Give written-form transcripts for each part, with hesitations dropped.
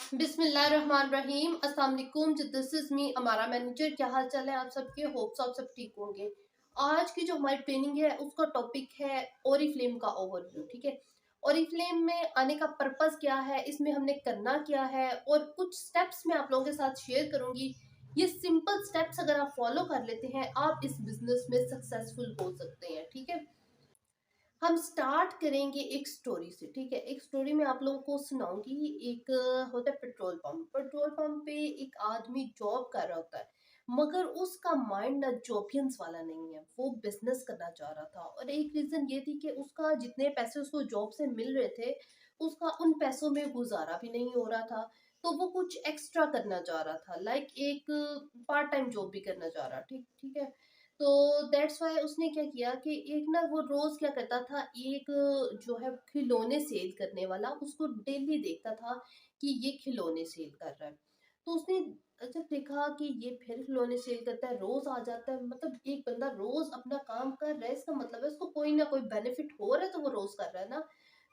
बिस्मिल्लाहिर्रहमानिर्रहीम। अस्सलाम वालेकुम। दिस इज मी अमारा मैनेजर। क्या हाल चाल है आप सबके? होप्स आप सब ठीक होंगे। आज की जो हमारी ट्रेनिंग है उसका टॉपिक है ओरिफ्लेम का ओवरव्यू। ठीक है, ओरिफ्लेम में आने का पर्पस क्या है, इसमें हमने करना क्या है और कुछ स्टेप्स मैं आप लोगों के साथ शेयर करूंगी। ये सिंपल स्टेप्स अगर आप फॉलो कर लेते हैं आप इस बिजनेस में सक्सेसफुल हो सकते हैं। ठीक है, हम स्टार्ट करेंगे एक स्टोरी से। ठीक है, एक स्टोरी मैं आप लोगों को सुनाऊंगी। एक होता है पेट्रोल पंप। पेट्रोल पंप पे एक आदमी जॉब कर रहा होता है, मगर उसका माइंड ना जॉबियंस वाला नहीं है, वो बिजनेस करना चाह रहा था। और एक रीजन ये थी कि उसका जितने पैसे उसको जॉब से मिल रहे थे उसका उन पैसों में गुजारा भी नहीं हो रहा था। तो वो कुछ एक्स्ट्रा करना चाह रहा था, लाइक एक पार्ट टाइम जॉब भी करना चाह रहा। ठीक ठीक है, तो दैट्स वाई उसने क्या किया कि एक ना वो रोज क्या करता था, एक जो है खिलौने सेल करने वाला उसको डेली देखता था कि ये खिलौने सेल कर रहा है। तो उसने जब देखा कि ये फिर खिलौने सेल करता है, रोज आ जाता है, मतलब एक बंदा रोज अपना काम कर रहा है, इसका मतलब है उसको कोई ना कोई बेनिफिट हो रहा है, तो वो रोज कर रहा है ना।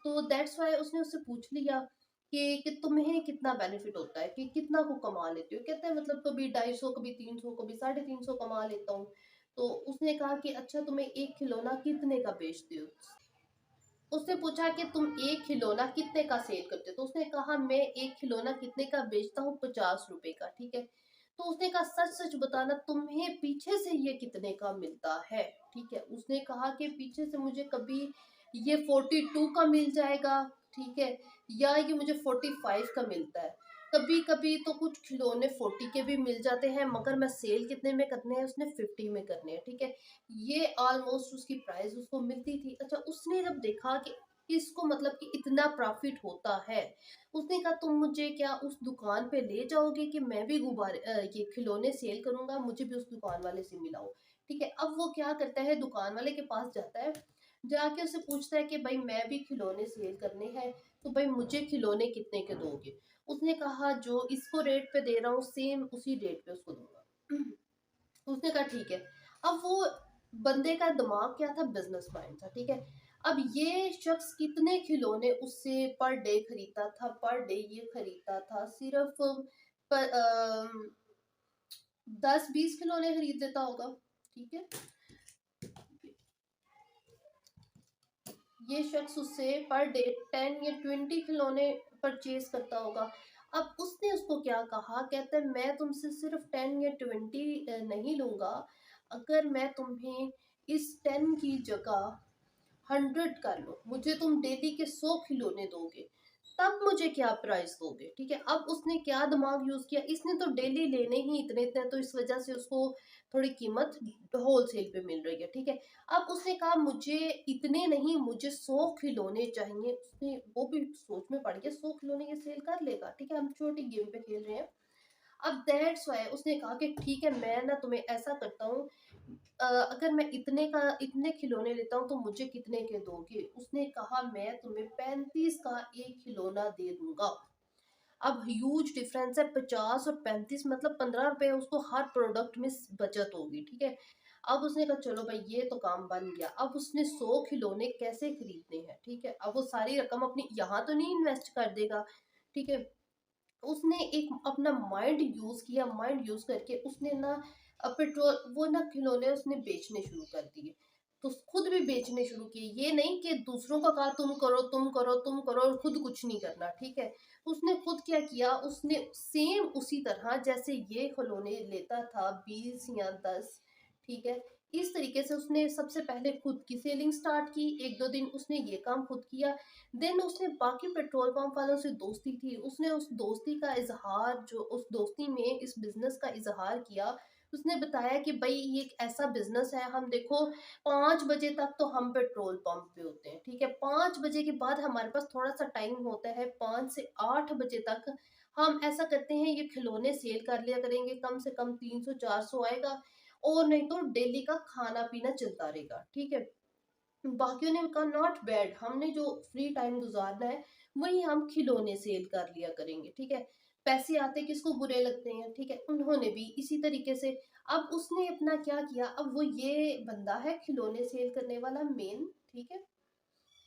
तो दैट्स वाई उसने उससे पूछ लिया कि तुम्हें कितना बेनिफिट होता है, कि कितना को कमा लेते हो। कहता है मतलब कभी 250, कभी 300, कभी 350 कमा लेता हूँ। तो उसने कहा कि अच्छा तुम्हें एक खिलौना कितने का बेचते हो। उसने पूछा कि तुम एक खिलौना कितने का सेल करते हो। तो उसने कहा मैं एक खिलौना कितने का बेचता हूँ, 50 रुपए का। ठीक है, तो उसने कहा सच सच बताना तुम्हें पीछे से ये कितने का मिलता है। ठीक है, उसने कहा कि पीछे से मुझे कभी ये 42 का मिल जाएगा, ठीक है, या ये मुझे 45 का मिलता है। कभी कभी तो कुछ खिलौने 40 के भी मिल जाते हैं, मगर मैं सेल कितने में करने हैं, उसने 50 में करने हैं। ठीक है, ये ऑलमोस्ट उसकी प्राइस उसको मिलती थी। अच्छा, उसने जब देखा कि इसको मतलब कि इतना प्रॉफिट होता है, उसने कहा तुम मुझे क्या उस दुकान पे ले जाओगे कि मैं भी गुब्बारे ये खिलौने सेल करूंगा, मुझे भी उस दुकान वाले से मिलाओ। ठीक है, अब वो क्या करता है, दुकान वाले के पास जाता है, जाके उससे पूछता है कि भाई मैं भी खिलौने सेल करने हैं, तो भाई मुझे खिलौने कितने के दोगे। उसने कहा जो इसको रेट पे दे रहा हूँ सेम उसी रेट पे उसको दूंगा। उसने कहा ठीक है। अब वो बंदे का दिमाग क्या था, बिजनेस माइंड था। ठीक है, अब ये शख्स कितने खिलौने उससे पर डे खरीदता था, पर डे ये खरीदता था सिर्फ पर 10-20 खिलौने खरीद लेता होगा। ठीक है, ये शख्स उससे पर डे 10 या 20 खिलौने परचेज करता होगा। अब उसने उसको क्या कहा, कहता है मैं तुमसे सिर्फ 10 या 20 नहीं लूंगा, अगर मैं तुम्हें इस 10 की जगह 100 कर लो, मुझे तुम डेली के 100 खिलौने दोगे, तब मुझे क्या प्राइस दोगे। ठीक है, अब उसने क्या दिमाग यूज किया, इसने तो डेली लेने ही इतने इतने, तो इस वजह से उसको थोड़ी कीमत होलसेल पे मिल रही है। ठीक है, अब उसने कहा मुझे इतने नहीं, मुझे 100 खिलौने चाहिए। उसने वो भी सोच में पड़ गया, 100 खिलौने ये सेल कर लेगा। ठीक है, हम छोटी गेम पे खेल रहे हैं। अब दैट्स वाई उसने कहा कि ठीक है मैं ना तुम्हें ऐसा करता हूँ, अगर मैं इतने खिलौने लेता हूँ तो मुझे कितने के दोगे। उसने कहा मैं तुम्हें 35 का एक खिलौना दे दूंगा। अब ह्यूज डिफरेंस है, 50 और 35, मतलब 15 रुपए उसको हर प्रोडक्ट में बचत होगी। ठीक है, अब उसने कहा चलो भाई ये तो काम बन गया। अब उसने 100 खिलौने कैसे खरीदने हैं। ठीक है, अब वो सारी रकम अपनी यहाँ तो नहीं इन्वेस्ट कर देगा। ठीक है, उसने एक अपना माइंड यूज किया, माइंड यूज करके उसने ना पेट्रोल वो ना खिलौने उसने बेचने शुरू कर दिए। तो खुद भी बेचने शुरू किए, ये नहीं कि दूसरों का कहा तुम करो तुम करो तुम करो और खुद कुछ नहीं करना। ठीक है, उसने खुद क्या किया, उसने सेम उसी तरह जैसे ये खिलौने लेता था 20 या 10। ठीक है, इस तरीके से उसने सबसे पहले खुद की सेलिंग स्टार्ट की। 1-2 दिन उसने ये काम खुद किया। देन उसने बाकी पेट्रोल पंप वालों से दोस्ती थी, उसने उस दोस्ती का इजहार, जो उस दोस्ती में इस बिजनेस का इजहार किया। उसने बताया कि भाई ये एक ऐसा बिजनेस है, हम देखो 5 बजे तक तो हम पेट्रोल पंप पे होते हैं। ठीक है, 5 बजे के बाद हमारे पास थोड़ा सा टाइम होता है, 5 से 8 बजे तक हम ऐसा करते हैं ये खिलौने सेल कर लिया करेंगे, कम से कम 300-400 आएगा, और नहीं तो डेली का खाना पीना चलता रहेगा। ठीक है, बाकियों ने कहा नॉट बैड, हमने जो फ्री टाइम गुजारना है वही हम खिलौने सेल कर लिया करेंगे। ठीक है, पैसे आते किसको बुरे लगते हैं। ठीक है, उन्होंने भी इसी तरीके से। अब उसने अपना क्या किया, अब वो ये बंदा है खिलौने सेल करने वाला मेन। ठीक है,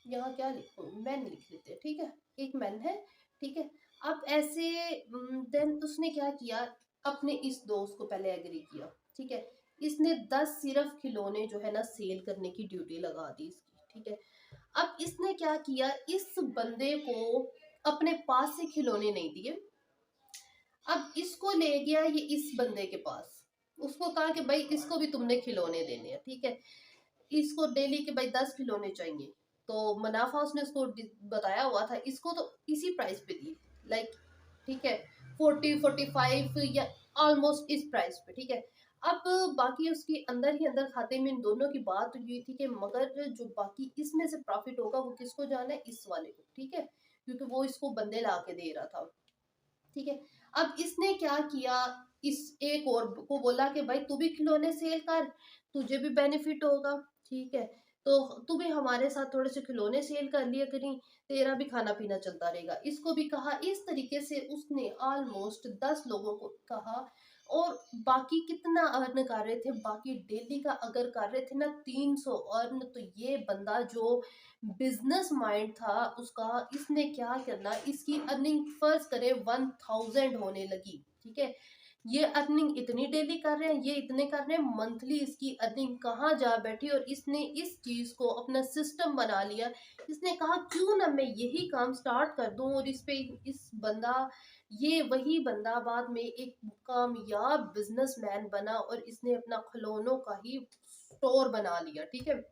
यहाँ क्या लिखूं, मैन लिख लेते हैं। ठीक है, एक मैन है। ठीक है, अब ऐसे देन उसने क्या किया, अपने इस दोस्त को पहले एग्री किया, ठीक है। इसने 10 सिर्फ खिलौने जो है ना सेल करने की ड्यूटी लगा दी इसकी, ठीक है। अब इसने क्या किया, इस बंदे को अपने पास से खिलौने नहीं दिए, अब इसको ले गया ये इस बंदे के पास, उसको कहा कि भाई इसको भी तुमने खिलौने देने हैं, ठीक है। इसको डेली के भाई 10 खिलौने चाहिए, तो मुनाफा उसने उसको बताया हुआ था, इसको तो इसी प्राइस पे दिए, लाइक, ठीक है, 40-45 या ऑलमोस्ट इस प्राइस पे, ठीक है। अब बाकी उसके अंदर ही अंदर खाते में इन दोनों की बात हुई थी कि मगर जो बाकी इसमें से प्रॉफिट होगा वो किसको जाना है, इस वाले को, ठीक है, क्योंकि वो इसको बंदे ला के दे रहा था, ठीक है। अब इसने क्या किया, इस एक और को बोला कि भाई तू भी खिलौने सेल कर, तुझे भी बेनिफिट होगा, ठीक है, तो तू भी हमारे साथ थोड़े से खिलौने सेल कर लिया करी, तेरा भी खाना पीना चलता रहेगा, इसको भी कहा। इस तरीके से उसने ऑलमोस्ट 10 लोगों को कहा, और बाकी कितना अर्न कर रहे थे, बाकी डेली का अगर कर रहे थे ना 300 अर्न, तो ये बंदा जो बिजनेस माइंड था उसका, इसने क्या करना, इसकी अर्निंग फर्स्ट करे 1000 होने लगी, ठीक है। ये अर्निंग इतनी डेली कर रहे हैं, ये इतने कर रहे हैं, मंथली इसकी अर्निंग कहाँ जा बैठी, और इसने इस चीज को अपना सिस्टम बना लिया। इसने कहा क्यों ना मैं यही काम स्टार्ट कर दूं, और इस पे इस बंदा, ये वही बंदा बाद में एक कामयाब बिजनेसमैन बना, और इसने अपना खिलौनों का ही स्टोर बना लिया, ठीक है।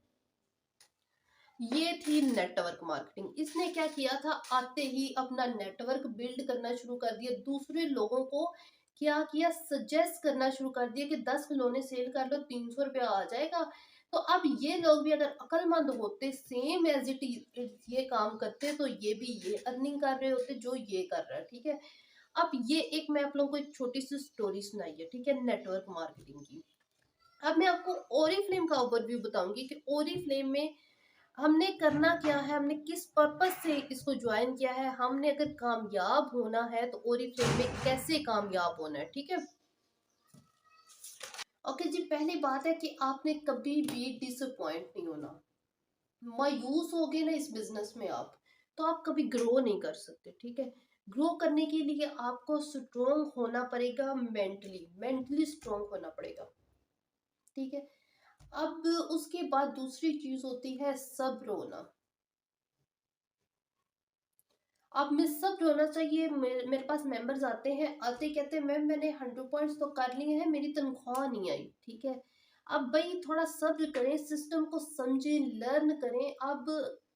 ये थी नेटवर्क मार्केटिंग। इसने क्या किया था, आते ही अपना नेटवर्क बिल्ड करना शुरू कर दिया, दूसरे लोगों को क्या किया, सजेस्ट करना शुरू कर दिया कि 10 खिलौने सेल कर लो, 300 रुपया आ जाएगा। तो अब ये लोग भी अगर अक्लमंद होते, सेम एज इट ये काम करते, तो ये भी ये अर्निंग कर रहे होते जो ये कर रहा है, ठीक है। अब ये एक मैं आप लोगों को एक छोटी सी स्टोरी सुनाई है, ठीक है, नेटवर्क मार्केटिंग की। अब मैं आपको ओरीफ्लेम का ओवरव्यू बताऊंगी कि ओरीफ्लेम में हमने करना क्या है, हमने किस पर्पस से इसको ज्वाइन किया है, हमने अगर कामयाब होना है तो ओरीफ्लेम में कैसे कामयाब होना है, ठीक है। ओके जी, पहली बात है कि आपने कभी भी डिसअपॉइंट नहीं होना। मायूस हो गए ना इस बिजनेस में आप, तो आप कभी ग्रो नहीं कर सकते, ठीक है। ग्रो करने के लिए आपको स्ट्रोंग होना पड़ेगा, मेंटली मेंटली स्ट्रोंग होना पड़ेगा, ठीक है। अब उसके बाद दूसरी चीज होती है सब्र होना। अब में सब्र होना चाहिए। मेरे पास मेंबर्स आते हैं, आते कहते हैं मैम मैंने 100 पॉइंट्स तो कर लिए हैं, मेरी तनख्वाह नहीं आई, ठीक है। अब भाई थोड़ा सब्र करें, सिस्टम को समझें, लर्न करें। अब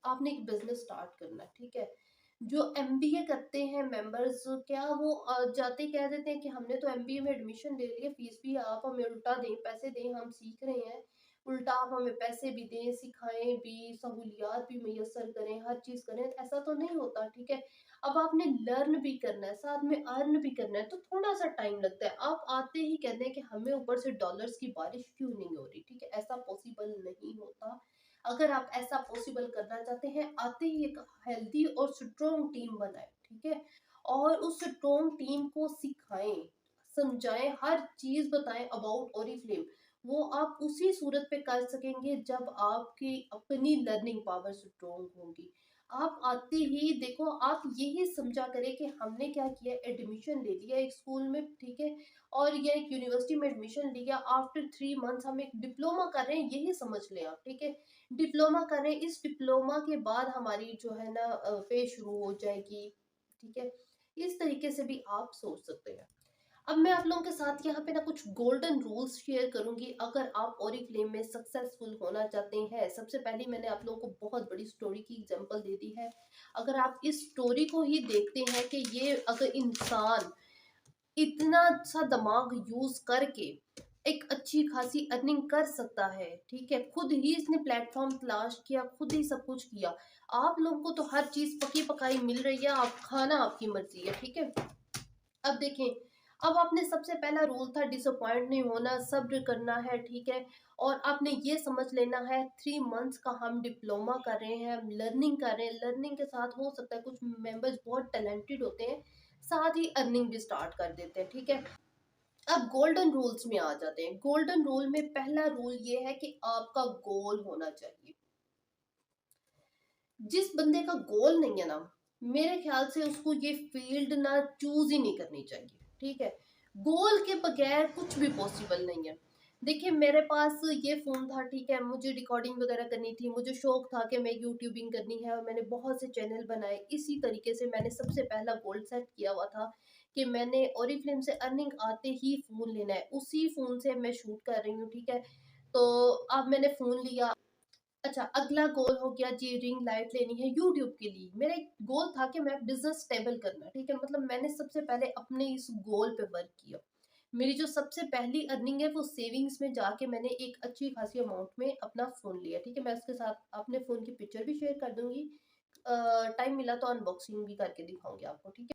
आपने एक बिजनेस स्टार्ट करना है, ठीक है। जो एमबीए करते हैं मेंबर्स, क्या वो जाते कह देते हैं कि हमने तो एमबीए में एडमिशन ले लिया, फीस भी आप हमें उल्टा दें, पैसे दें, हम सीख रहे हैं, उल्टा आप हमें पैसे भी दें, सिखाएं भी, सहूलियात भी मैसर करें, हर चीज करें, ऐसा तो नहीं होता, ठीक है। अब आपने लर्न भी करना है, साथ में अर्न भी करना है, तो थोड़ा सा टाइम लगता है। आप आते ही कहते हैं कि हमें ऊपर से डॉलर्स की बारिश क्यों नहीं हो रही, ठीक है, ऐसा पॉसिबल नहीं होता। अगर आप ऐसा पॉसिबल करना चाहते हैं, आते ही एक हेल्दी और स्ट्रोंग टीम बनाए, ठीक है, और उस स्ट्रोंग टीम को सिखाएं, समझाएं, हर चीज बताएं अबाउट ओरिफ्लेम। वो आप उसी सूरत पे कर सकेंगे जब आपकी अपनी लर्निंग पावर स्ट्रोंग होगी। आप आते ही देखो, आप यही समझा करें कि हमने क्या किया, एडमिशन ले लिया एक स्कूल में, ठीक है, और या एक यूनिवर्सिटी में एडमिशन लिया, आफ्टर 3 मंथ्स हम एक डिप्लोमा कर रहे हैं, यही समझ लें आप, ठीक है। डिप्लोमा कर रहे हैं, इस डिप्लोमा के बाद हमारी जो है ना पे शुरू हो जाएगी, ठीक है। इस तरीके से भी आप सोच सकते हैं। अब मैं आप लोगों के साथ यहाँ पे ना कुछ गोल्डन रूल्स शेयर करूंगी अगर आप ओरिफ्लेम में सक्सेसफुल होना चाहते हैं। सबसे पहले मैंने आप लोगों को बहुत बड़ी स्टोरी की एग्जांपल दे दी है। अगर आप इस स्टोरी को ही देखते हैं कि ये अगर इंसान इतना सा दिमाग यूज करके एक अच्छी खासी अर्निंग कर सकता है, ठीक है, खुद ही इसने प्लेटफॉर्म तलाश किया, खुद ही सब कुछ किया। आप लोगों को तो हर चीज पकी पकाई मिल रही है, आप खाना आपकी मर्जी है, ठीक है। अब देखें, अब आपने सबसे पहला रूल था डिसअपॉइंट नहीं होना, सब्र करना है, ठीक है। और आपने ये समझ लेना है 3 मंथ्स का हम डिप्लोमा कर रहे हैं, हम लर्निंग कर रहे हैं, लर्निंग के साथ हो सकता है कुछ मेंबर्स बहुत टैलेंटेड होते हैं, साथ ही अर्निंग भी स्टार्ट कर देते हैं, ठीक है। अब गोल्डन रूल्स में आ जाते हैं। गोल्डन रूल में पहला रूल ये है कि आपका गोल होना चाहिए। जिस बंदे का गोल नहीं है ना, मेरे ख्याल से उसको ये फील्ड ना चूज ही नहीं करनी चाहिए, ठीक है। गोल के बगैर कुछ भी पॉसिबल नहीं है। देखिए मेरे पास ये फोन था, ठीक है, मुझे रिकॉर्डिंग वगैरह करनी थी, मुझे शौक था कि मैं यूट्यूबिंग करनी है, और मैंने बहुत से चैनल बनाए। इसी तरीके से मैंने सबसे पहला गोल सेट किया हुआ था कि मैंने ओरिफ्लेम से अर्निंग आते ही फोन लेना है। उसी फोन से मैं शूट कर रही हूँ, ठीक है। तो अब मैंने फोन लिया। अच्छा, अगला गोल हो गया जी, रिंग लाइट लेनी है यूट्यूब के लिए। मेरा एक गोल था कि मैं बिजनेस स्टेबल करना, ठीक है, मतलब मैंने सबसे पहले अपने इस गोल पे वर्क किया। मेरी जो सबसे पहली अर्निंग है वो सेविंग्स में जाके मैंने एक अच्छी खासी अमाउंट में अपना फोन लिया, ठीक है। मैं उसके साथ अपने फोन की पिक्चर भी शेयर कर दूंगी, टाइम मिला तो अनबॉक्सिंग भी करके दिखाऊंगी आपको, ठीक है।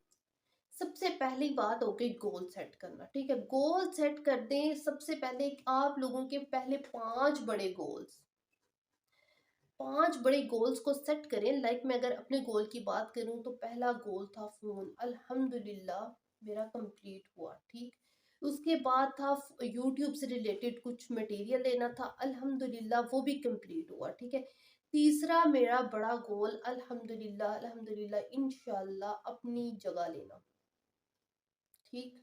सबसे पहली बात हो गई गोल सेट करना, ठीक है। गोल सेट कर दें सबसे पहले। आप लोगों के पहले 5 बड़े गोल्स, 5 बड़े गोल्स को सेट करें। लाइक मैं अगर अपने गोल की बात करूं तो पहला गोल था फोन, अल्हम्दुलिल्लाह मेरा कंप्लीट हुआ, ठीक। उसके बाद था यूट्यूब से रिलेटेड कुछ मटेरियल लेना था, अल्हम्दुलिल्लाह वो भी कंप्लीट हुआ, ठीक है। तीसरा मेरा बड़ा गोल, अल्हम्दुलिल्लाह अल्हम्दुलिल्लाह इंशाल्लाह अपनी जगह लेना, ठीक।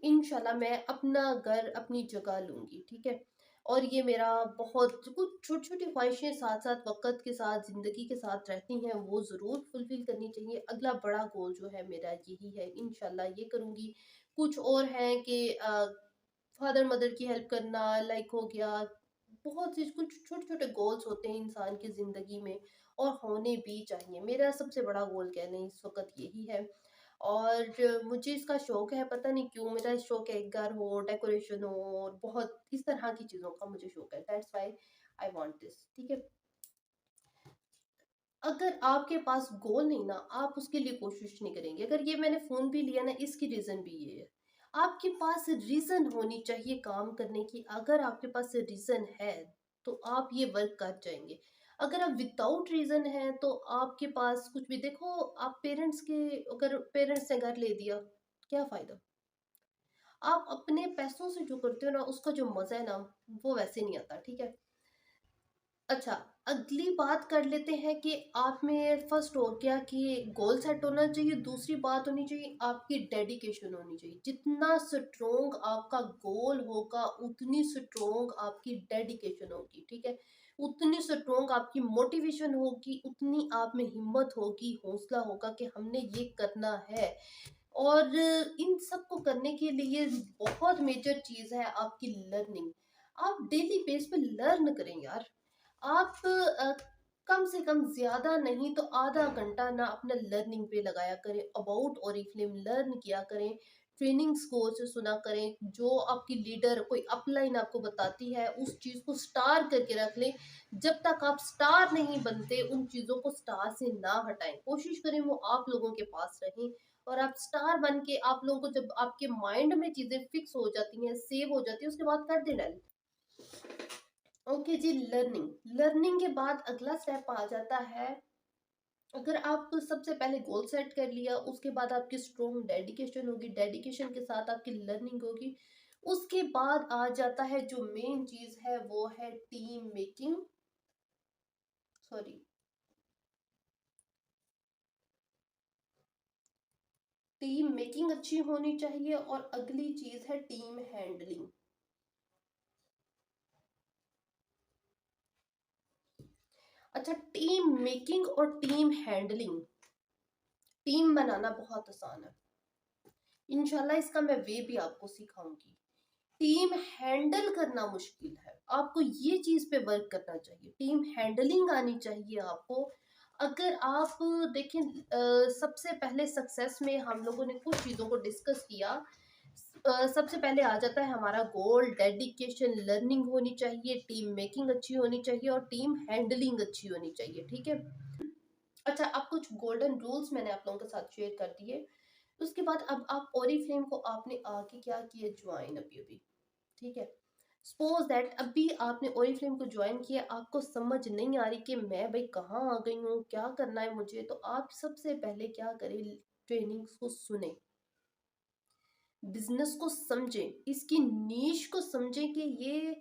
इंशाल्लाह मैं अपना घर अपनी जगह लूंगी, ठीक है। और ये मेरा बहुत कुछ छोटी छोटी ख्वाहिशें साथ साथ वक्त के साथ जिंदगी के साथ रहती हैं, वो ज़रूर फुलफिल करनी चाहिए। अगला बड़ा गोल जो है मेरा यही है, इंशाल्लाह ये करूंगी। कुछ और है कि फादर मदर की हेल्प करना, लाइक हो गया। बहुत सी कुछ छोटे छोटे गोल्स होते हैं इंसान की ज़िंदगी में, और होने भी चाहिए। मेरा सबसे बड़ा गोल कह लें इस वक्त यही है। और मुझे इसका शौक है, पता नहीं क्यों मेरा शौक है, एक घर हो, डेकोरेशन हो, और बहुत इस तरह की चीज़ों का मुझे शौक है। That's why I want this, ठीक है। अगर आपके पास गोल नहीं ना, आप उसके लिए कोशिश नहीं करेंगे। अगर ये मैंने फोन भी लिया ना, इसकी रीजन भी ये है। आपके पास रीजन होनी चाहिए काम करने की। अगर आपके पास रीजन है तो आप ये वर्क कर जाएंगे। अगर आप विदाउट रीजन है तो आपके पास कुछ भी, देखो आप पेरेंट्स के, अगर पेरेंट्स ने घर ले दिया, क्या फायदा। आप अपने पैसों से जो करते हो ना, उसका जो मजा है ना, वो वैसे नहीं आता, ठीक है। अच्छा, अगली बात कर लेते हैं कि आप में फर्स्ट हो गया कि गोल सेट होना चाहिए। दूसरी बात होनी चाहिए आपकी डेडिकेशन होनी चाहिए। जितना स्ट्रोंग आपका गोल होगा उतनी स्ट्रोंग आपकी डेडिकेशन होगी, ठीक है। उतनी स्ट्रोंग आपकी मोटिवेशन होगी, उतनी आप में हिम्मत होगी, हौसला होगा कि हमने ये करना है। और इन सब को करने के लिए बहुत मेजर चीज है आपकी लर्निंग। आप डेली बेस पे लर्न करें यार। आप कम से कम ज्यादा नहीं तो आधा घंटा ना अपना लर्निंग पे लगाया करें। अबाउट ओरिफ्लेम लर्न किया करें, ट्रेनिंग्स को से सुना करें। जो आपकी लीडर कोई अपलाइन आपको बताती है उस चीज को स्टार करके रख लें। जब तक आप स्टार नहीं बनते उन चीजों को स्टार से ना हटाएं, कोशिश करें वो आप लोगों के पास रहें। और आप स्टार बन के, आप लोगों को जब आपके माइंड में चीजें फिक्स हो जाती हैं, सेव हो जाती है, उसके बाद कर देना। ओके जी, लर्निंग। लर्निंग के बाद अगला स्टेप आ जाता है। अगर आप सबसे पहले गोल सेट कर लिया, उसके बाद आपकी स्ट्रॉन्ग डेडिकेशन होगी, डेडिकेशन के साथ आपकी लर्निंग होगी। उसके बाद आ जाता है जो मेन चीज है, वो है team making. Sorry, team making अच्छी होनी चाहिए। और अगली चीज है टीम हैंडलिंग। अच्छा, टीम मेकिंग और टीम हैंडलिंग, टीम बनाना बहुत आसान है। इंशाल्लाह इसका मैं वे भी आपको सिखाऊंगी। टीम हैंडल करना मुश्किल है, आपको ये चीज पे वर्क करना चाहिए। टीम हैंडलिंग आनी चाहिए आपको। अगर आप देखें, सबसे पहले सक्सेस में हम लोगों ने कुछ चीजों को डिस्कस किया। सबसे पहले आ जाता है हमारा गोल, डेडिकेशन, लर्निंग होनी चाहिए, टीम मेकिंग अच्छी होनी चाहिए, और टीम हैंडलिंग अच्छी होनी चाहिए, ठीक है। अच्छा, अब कुछ गोल्डन रूल्स मैंने आप लोगों के साथ शेयर कर दिए। उसके बाद अब आप ओरिफ्लेम को आपने आगे क्या किया, ज्वाइन अभी अभी, ठीक है। सपोज दैट अभी आपने ओरिफ्लेम को ज्वाइन किया, आपको समझ नहीं आ रही कि मैं भाई कहाँ आ गई हूँ, क्या करना है मुझे, तो आप सबसे पहले क्या करें, ट्रेनिंग्स को सुने, बिजनेस को समझें, इसकी नीश को समझें कि ये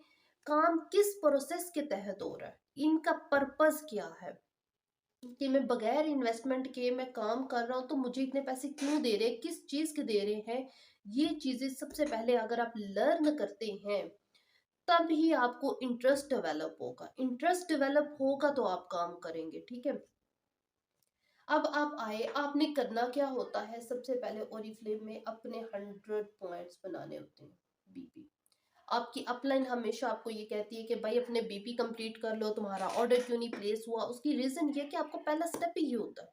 काम किस प्रोसेस के तहत हो रहा है, इनका पर्पस क्या है। कि मैं बगैर इन्वेस्टमेंट के मैं काम कर रहा हूँ, तो मुझे इतने पैसे क्यों दे रहे हैं, किस चीज़ के दे रहे हैं। ये चीज़ें सबसे पहले अगर आप लर्न करते हैं, तब ही आपको इंटरेस्ट डेवलप होगा। इंटरेस्ट डेवलप होगा तो आप काम करेंगे, ठीक है। अब आप आए, आपने करना क्या होता है, सबसे पहले ओरिफ्लेम में अपने 100 पॉइंट्स बनाने होते हैं। बीपी, आपकी अपलाइन हमेशा आपको ये कहती है कि भाई अपने बीपी कंप्लीट कर लो, तुम्हारा ऑर्डर क्यों नहीं प्लेस हुआ। उसकी रीजन ये कि आपको पहला स्टेप ही ये होता है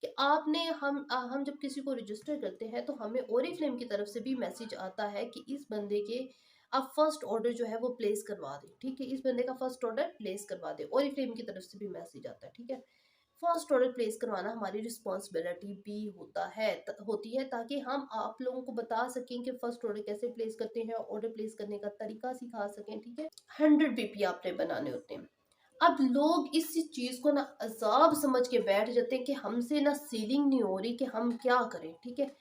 कि आपने हम जब किसी को रजिस्टर करते हैं तो हमें ओरिफ्लेम की तरफ से भी मैसेज आता है कि इस बंदे के आप फर्स्ट ऑर्डर जो है वो प्लेस करवा दें, ठीक है। इस बंदे का फर्स्ट ऑर्डर प्लेस करवा दें, ओरिफ्लेम की तरफ से भी मैसेज आता है, ठीक है। फर्स्ट ऑर्डर प्लेस करवाना हमारी रिस्पॉन्सिबिलिटी भी होती है, ताकि हम आप लोगों को बता सकें कि फर्स्ट ऑर्डर कैसे प्लेस करते हैं, ऑर्डर प्लेस करने का तरीका सिखा सकें, ठीक है। 100 बीपी आपने बनाने होते हैं। अब लोग इस चीज को ना अजाब समझ के बैठ जाते हैं कि हमसे ना सीलिंग नहीं हो रही, कि हम क्या करें, ठीक है।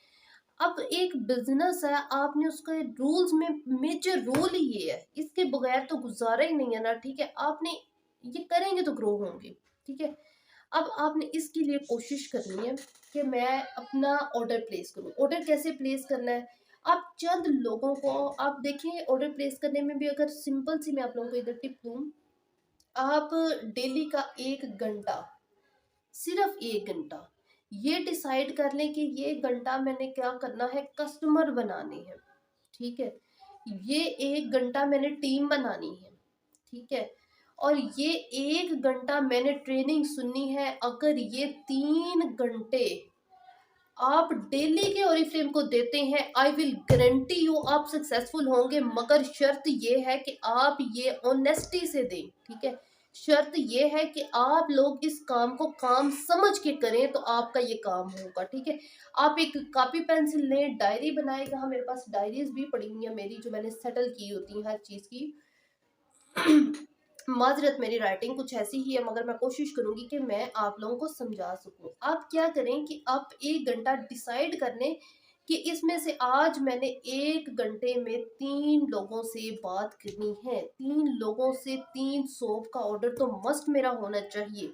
अब एक बिजनेस है, आपने उसके रूल्स में मेजर रूल ही ये है, इसके बगैर तो गुजारा ही नहीं है ना, ठीक है। आपने ये करेंगे तो ग्रो होंगे, ठीक है। अब आपने इसके लिए कोशिश करनी है कि मैं अपना ऑर्डर प्लेस करूं। ऑर्डर कैसे प्लेस करना है, आप चंद लोगों को आप देखें ऑर्डर प्लेस करने में भी, अगर सिंपल सी मैं आप लोगों को इधर टिप दूं, आप डेली का 1 घंटा, सिर्फ 1 घंटा ये डिसाइड कर लें कि ये घंटा मैंने क्या करना है, कस्टमर बनाने हैं, ठीक है। ये 1 घंटा मैंने टीम बनानी है, ठीक है। और ये 1 घंटा मैंने ट्रेनिंग सुननी है। अगर ये 3 घंटे आप डेली के ओरिफ्लेम को देते हैं, आई विल गारंटी यू आप सक्सेसफुल होंगे, मगर शर्त ये है कि आप ये ऑनेस्टी से दें, ठीक है। शर्त ये है कि आप लोग इस काम को काम समझ के करें, तो आपका ये काम होगा, ठीक है। आप एक कॉपी पेंसिल लें, डायरी बनाएगा, हाँ मेरे पास डायरीज भी पड़ी हुई है मेरी, जो मैंने सेटल की होती है हर चीज़ की। माजरत मेरी राइटिंग कुछ ऐसी ही है, मगर मैं कोशिश करूंगी कि मैं आप लोगों को समझा सकूं। आप क्या करें कि आप 1 घंटा डिसाइड कर लें कि इसमें से आज मैंने 1 घंटे में 3 लोगों से बात करनी है। 3 लोगों से 3 सोप का ऑर्डर तो मस्ट मेरा होना चाहिए।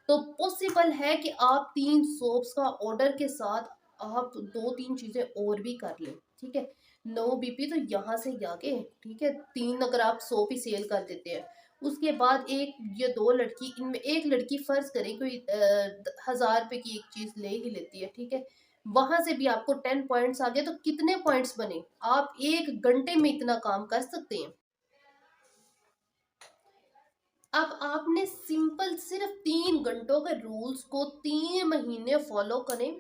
तो पॉसिबल है कि आप 3 सोप्स का ऑर्डर के साथ आप 2-3 चीजें और भी कर लें, ठीक है। 9 बीपी तो यहाँ से जाके, ठीक है। 3 अगर आप सोप ही सेल कर देते हैं, उसके बाद एक या 2 लड़की, इनमें एक लड़की फर्ज करें कोई 1000 रुपए की एक चीज ले ही लेती है, ठीक है। वहां से भी आपको 10 पॉइंट्स आ गए, तो कितने पॉइंट्स बने, आप 1 घंटे में इतना काम कर सकते हैं। अब आपने सिंपल सिर्फ 3 घंटों के रूल्स को 3 महीने फॉलो करें।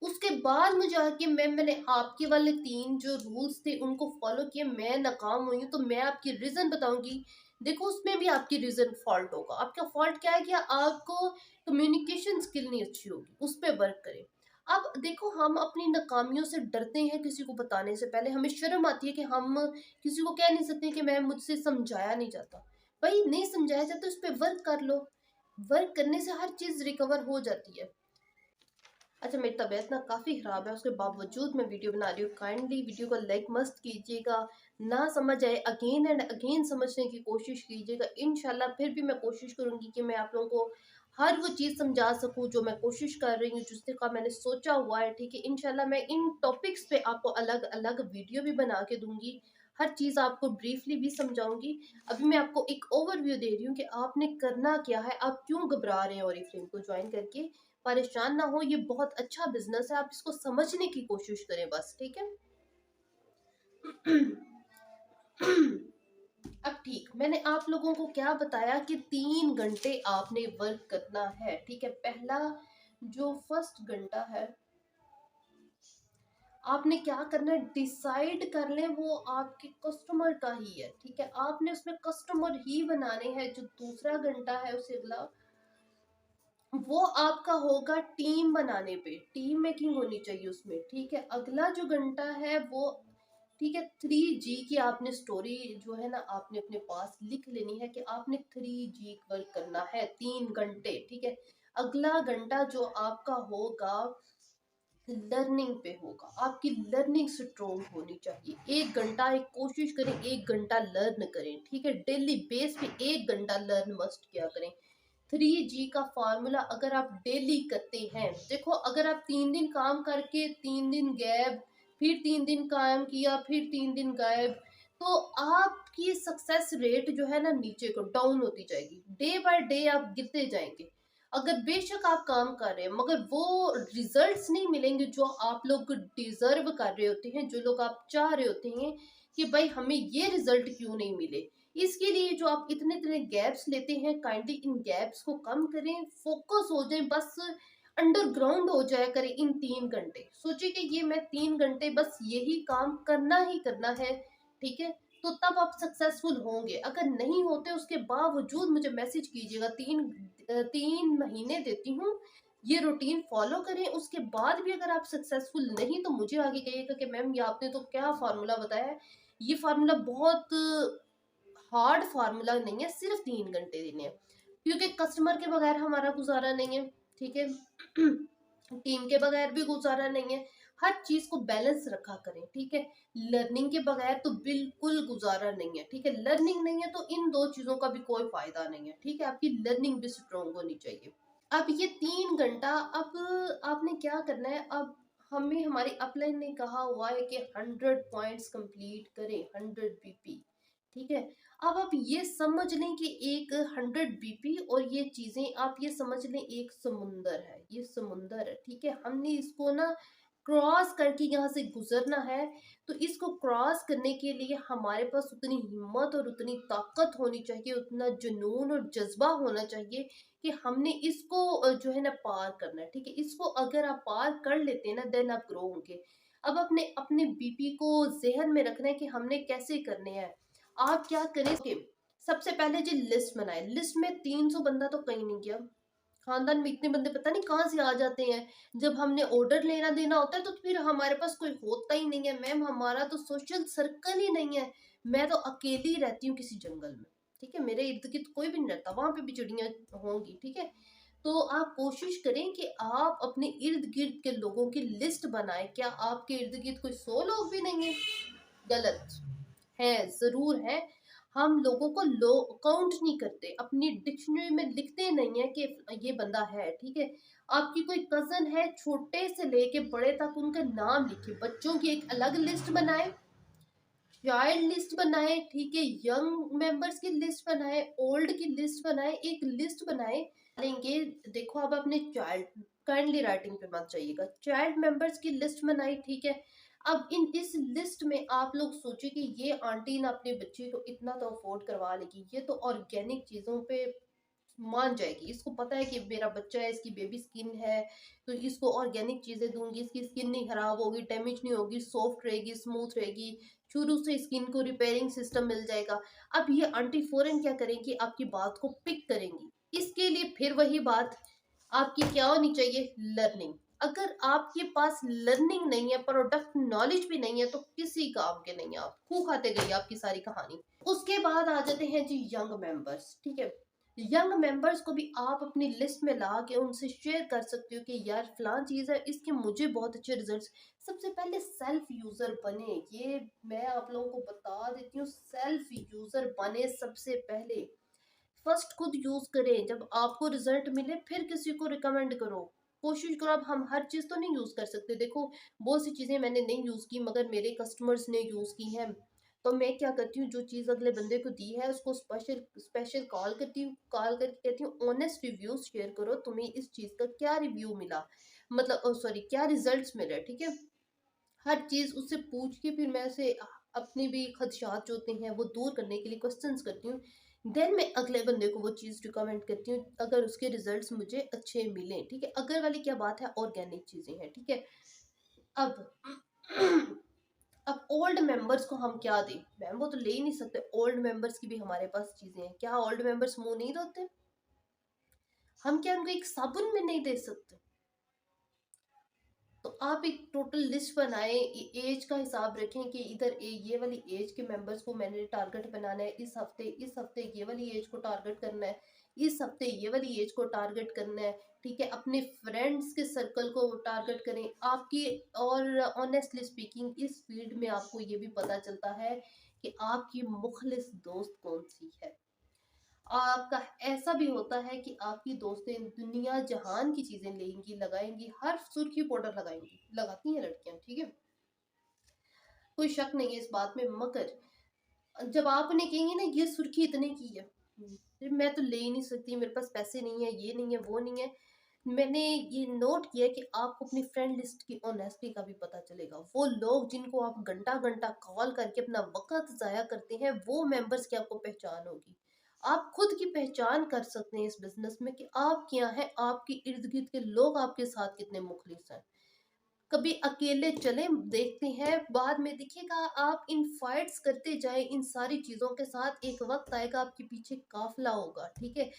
उसके बाद मुझे आके मैंने आपके वाले 3 जो रूल्स थे उनको फॉलो किए, मैं नाकाम हुई हूँ, तो मैं आपकी रीजन बताऊंगी। देखो उसमें भी आपकी रीजन फॉल्ट होगा। आपका फॉल्ट क्या है कि आपको कम्युनिकेशन स्किल नहीं अच्छी होगी, उस पर वर्क करें। अब देखो हम अपनी नाकामियों से डरते हैं, किसी को बताने से पहले हमें शर्म आती है कि हम किसी को कह नहीं सकते कि मैं मुझसे समझाया नहीं जाता। भाई नहीं समझाया जाता, उस पर वर्क कर लो। वर्क करने से हर चीज रिकवर हो जाती है। अच्छा मेरी तबीयत ना काफ़ी ख़राब है, उसके बावजूद मैं वीडियो बना रही हूँ। काइंडली वीडियो को लाइक मस्त कीजिएगा, ना समझ आए अगेन एंड अगेन समझने की कोशिश कीजिएगा। इंशाल्लाह फिर भी मैं कोशिश करूँगी कि मैं आप लोगों को हर वो चीज़ समझा सकूँ जो मैं कोशिश कर रही हूँ, जिसका मैंने सोचा हुआ है, ठीक है। इंशाल्लाह मैं इन टॉपिक्स पे आपको अलग अलग वीडियो भी बना के दूंगी, हर चीज़ आपको ब्रीफली भी समझाऊंगी। अभी मैं आपको एक ओवरव्यू दे रही हूँ कि आपने करना क्या है, आप क्यों घबरा रहे हैं ओरिफ्लेम को ज्वाइन करके। परेशान ना हो, ये बहुत अच्छा बिजनेस है, आप इसको समझने की कोशिश करें बस, ठीक है। अब ठीक, मैंने आप लोगों को क्या बताया कि 3 घंटे आपने वर्क करना है, ठीक है। पहला जो फर्स्ट घंटा है, आपने क्या करना है, डिसाइड कर लें वो आपके कस्टमर का ही है, ठीक है। आपने उसमें कस्टमर ही बनाने हैं। जो दूसरा घंटा है उससे अगला, वो आपका होगा टीम बनाने पे, टीम मेकिंग होनी चाहिए उसमें, ठीक है। अगला जो घंटा है वो, ठीक है, 3G की आपने स्टोरी जो है ना आपने अपने पास लिख लेनी है कि आपने 3G वर्क करना है 3 घंटे, ठीक है। अगला घंटा जो आपका होगा लर्निंग पे होगा, आपकी लर्निंग स्ट्रोंग होनी चाहिए। 1 घंटा एक कोशिश करें, 1 घंटा लर्न करें, ठीक है। डेली बेस पे 1 घंटा लर्न मस्ट किया करें। 3G का फार्मूला अगर आप डेली करते हैं, देखो अगर आप 3 दिन काम करके 3 दिन गैप, फिर 3 दिन काम किया, फिर 3 दिन गायब, तो आपकी सक्सेस रेट जो है ना नीचे को डाउन होती जाएगी, डे बाय डे आप गिरते जाएंगे। अगर बेशक आप काम कर रहे हैं मगर वो रिजल्ट्स नहीं मिलेंगे जो आप लोग डिजर्व कर रहे होते हैं, जो लोग आप चाह रहे होते हैं कि भाई हमें ये रिजल्ट क्यों नहीं मिले। इसके लिए जो आप इतने इतने गैप्स लेते हैं, काइंडली इन गैप्स को कम करें, फोकस हो जाए, बस अंडरग्राउंड हो जाया करें इन 3 घंटे। सोचिए कि ये मैं 3 घंटे बस यही काम करना ही करना है, ठीक है, तो तब आप सक्सेसफुल होंगे। अगर नहीं होते उसके बावजूद मुझे मैसेज कीजिएगा, 3 महीने देती हूँ, ये रूटीन फॉलो करें, उसके बाद भी अगर आप सक्सेसफुल नहीं तो मुझे आगे कहिएगा कि मैम ये आपने तो क्या फार्मूला बताया है, ये फार्मूला बहुत हार्ड फार्मूला नहीं है, सिर्फ 3 घंटे देने हैं, क्योंकि कस्टमर के बगैर हमारा गुजारा नहीं है, ठीक है। टीम के बगैर भी गुजारा नहीं है, हर चीज को बैलेंस रखा करें, ठीक है। लर्निंग के बगैर तो बिल्कुल गुजारा नहीं है, ठीक है, लर्निंग नहीं है तो इन दो चीजों का भी कोई फायदा नहीं है, ठीक है, आपकी लर्निंग भी स्ट्रोंग होनी चाहिए। अब ये 3 घंटा, अब आपने क्या करना है, अब हमें हमारी अपलाइन ने कहा हुआ है कि 100 पॉइंट्स कंप्लीट करें, 100 BP, ठीक है। अब आप ये समझ लें कि एक 100 BP और ये चीजें आप ये समझ लें एक समुंदर है, ये समुंदर है, ठीक है, हमने इसको ना क्रॉस करके यहाँ से गुजरना है। तो इसको क्रॉस करने के लिए हमारे पास उतनी हिम्मत और उतनी ताकत होनी चाहिए, उतना जुनून और जज्बा होना चाहिए कि हमने इसको जो है ना पार करना है, ठीक है। इसको अगर आप पार कर लेते हैं ना, देन आप ग्रो होंगे। अब अपने अपने BP को जहन में रखना है कि हमने कैसे करने हैं। आप क्या करें कि सबसे पहले जी लिस्ट बनाए, लिस्ट में 300 बंदा तो कहीं नहीं गया, खानदान में इतने बंदे पता नहीं कहाँ से आ जाते हैं। जब हमने ऑर्डर लेना देना होता है तो फिर हमारे पास कोई होता ही नहीं है, मैम हमारा तो सोशल सर्कल ही नहीं है, मैं तो अकेली रहती हूँ किसी जंगल में, ठीक है, मेरे इर्द गिर्द कोई भी नहीं रहता, वहां पे भी चिड़ियां होंगी, ठीक है। तो आप कोशिश करें कि आप अपने इर्द गिर्द के लोगों की लिस्ट बनाएं। क्या आपके इर्द गिर्द कोई 100 लोग भी नहीं है? गलत है, जरूर है। हम लोगों को लो काउंट नहीं करते, अपनी डिक्शनरी में लिखते नहीं है कि ये बंदा है, ठीक है। आपकी कोई कजन है, छोटे से लेके बड़े तक उनका नाम लिखिए, बच्चों की एक अलग लिस्ट बनाए, चाइल्ड लिस्ट बनाए, ठीक है, यंग मेंबर्स की लिस्ट बनाए, ओल्ड की लिस्ट बनाए, एक लिस्ट बनाए लेंगे। देखो अब अपने चाइल्ड, काइंडली राइटिंग पे मत जाइएगा, चाइल्ड मेंबर्स की लिस्ट बनाई, ठीक है। अब इन इस लिस्ट में आप लोग सोचिए कि ये आंटी ना अपने बच्चे को इतना तो अफोर्ड करवा लेगी, ये तो ऑर्गेनिक चीजों पे मान जाएगी, इसको पता है कि मेरा बच्चा है, इसकी बेबी स्किन है, तो इसको ऑर्गेनिक चीजें दूंगी, इसकी स्किन नहीं खराब होगी, डैमेज नहीं होगी, सॉफ्ट रहेगी, स्मूथ रहेगी, शुरू से स्किन को रिपेयरिंग सिस्टम मिल जाएगा। अब ये आंटी फौरन क्या करेंगी, आपकी बात को पिक करेंगी। इसके लिए फिर वही बात, आपकी क्या होनी चाहिए, लर्निंग। अगर आपके पास लर्निंग नहीं है, प्रोडक्ट नॉलेज भी नहीं है, तो किसी काम के नहीं है, आप खू खाते गई आपकी सारी कहानी। उसके बाद आ जाते हैं जी यंग मेंबर्स, ठीक है। यंग मेंबर्स को भी आप अपनी लिस्ट में ला के उनसे शेयर कर सकते हो कि यार फलां चीज है, इसके मुझे बहुत अच्छे रिजल्ट्स। सबसे पहले सेल्फ यूजर बने, ये मैं आप लोगों को बता देती हूँ, सेल्फ यूजर बने सबसे पहले। फर्स्ट खुद यूज करें, जब आपको रिजल्ट मिले फिर किसी को रिकमेंड करो, कोशिश करो। अब हम हर चीज तो नहीं यूज कर सकते, देखो बहुत सी चीजें मैंने नहीं यूज की मगर मेरे कस्टमर्स ने यूज की हैं, तो मैं क्या करती हूँ, जो चीज अगले बंदे को दी है उसको स्पेशल स्पेशल कॉल करती हूँ, कॉल करके कहती हूँ ऑनेस्ट रिव्यूज शेयर करो, तुम्हें इस चीज का क्या रिव्यू मिला, मतलब सॉरी क्या रिजल्ट्स मिले, ठीक है। हर चीज उससे पूछ के फिर मैं उसे अपने भी खदशात जो होते हैं वो दूर करने के लिए क्वेश्चंस करती हूँ, देन मैं अगले बंदे को वो चीज रिकमेंड करती हूँ अगर उसके रिजल्ट्स मुझे अच्छे मिले, ठीक है। अगर वाली क्या बात है, ऑर्गेनिक चीजें हैं, ठीक है। अब अब ओल्ड मेंबर्स को हम क्या दें, मैम वो तो ले ही नहीं सकते, ओल्ड मेंबर्स की भी हमारे पास चीजें हैं, क्या ओल्ड मेंबर्स मुंह नहीं धोते, हम क्या उनको एक साबुन में नहीं दे सकते। तो आप एक टोटल लिस्ट बनाएं, एज का हिसाब रखें कि इधर ये वाली एज के मेंबर्स को मैंने टारगेट बनाना है, इस हफ्ते ये वाली एज को टारगेट करना है, इस हफ्ते ये वाली एज को टारगेट करना है, ठीक है। अपने फ्रेंड्स के सर्कल को टारगेट करें आपकी। और ऑनेस्टली स्पीकिंग इस फील्ड में आपको ये भी पता चलता है कि आपकी मुखलिस दोस्त कौन सी है। आपका ऐसा भी होता है कि आपकी दोस्तें दुनिया जहान की चीजें लेंगी, लगाएंगी, हर सुर्खी पाउडर लगाएंगी, लगाती हैं लड़कियां, ठीक है, कोई शक नहीं है इस बात में। मगर जब आप उन्हें कहेंगे ना ये सुर्खी इतने की है, फिर मैं तो ले ही नहीं सकती, मेरे पास पैसे नहीं है, ये नहीं है, वो नहीं है। मैंने ये नोट किया कि आपको अपनी फ्रेंड लिस्ट की ऑनेस्टी का भी पता चलेगा। वो लोग जिनको आप घंटा घंटा कॉल करके अपना वक्त जाया करते हैं, वो मेंबर्स की आपको पहचान होगी। आप खुद की पहचान कर सकते हैं इस बिजनेस में कि आप क्या हैं, आपके इर्द गिर्द के लोग आपके साथ कितने मुखलिस हैं। कभी अकेले चले देखते हैं, बाद में दिखेगा आप इन फाइट्स करते जाए इन सारी चीजों के साथ, एक वक्त आएगा आपके पीछे काफिला होगा, ठीक है।